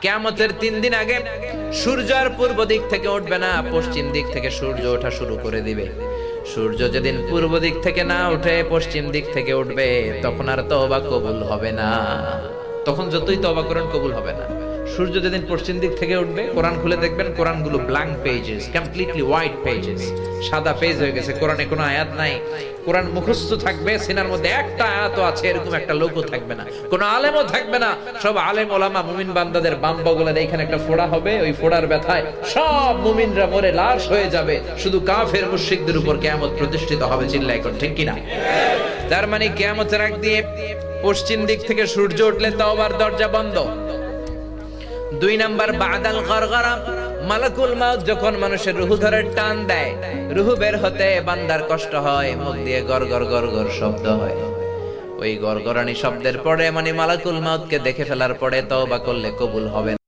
কিয়ামতের 3 দিন আগে সূর্য আর পূর্ব দিক থেকে উঠবে না, পশ্চিম দিক থেকে সূর্য ওঠা শুরু করে দিবে। সূর্য যেদিন পূর্ব দিক থেকে না উঠে পশ্চিম দিক থেকে উঠবে, তখন আর তওবা কবুল হবে না। তখন যতই তওবা করেন কবুল হবে না। সূর্য যেদিন পশ্চিম দিক থেকে উঠবে, কোরআন খুলে দেখবেন কোরআনগুলো blank pages, completely white pages, সাদা পেজ হয়ে গেছে। কোরআনে কোনো আয়াত নাই। কোরআন মুখস্থ থাকবে, সিনার মধ্যে একটা আয়াতও আছে এরকম একটা লোকও থাকবে না, কোনো আলেমও থাকবে না। সব আলেম ওলামা মুমিন বান্দাদের বাম বগলের এইখানে একটা ফোড়া হবে, ওই ফোড়ার ব্যথায় সব মুমিনরা মরে লাশ হয়ে যাবে। শুধু কাফের মুশরিকদের উপর কিয়ামত প্রতিষ্ঠিত হবে। চিল্লায় কোন ঠিক কিনা? তার মানে কিয়ামতের আগ দিয়ে পশ্চিম দিক থেকে সূর্য উঠলে তওবার দরজা বন্ধ। 2 নাম্বার বাদাল গরগরা, মালাকুল মাউত যখন মানুষের রূহ ধরে টান দেয়, রূহ বের হতে বান্দার কষ্ট হয়, মুখ দিয়ে গরগর গরগর শব্দ হয়। ওই গরগরানি শব্দের পরে মানে মালাকুল মাউতকে দেখে ফেলার পরে তওবা করলে কবুল হবে না।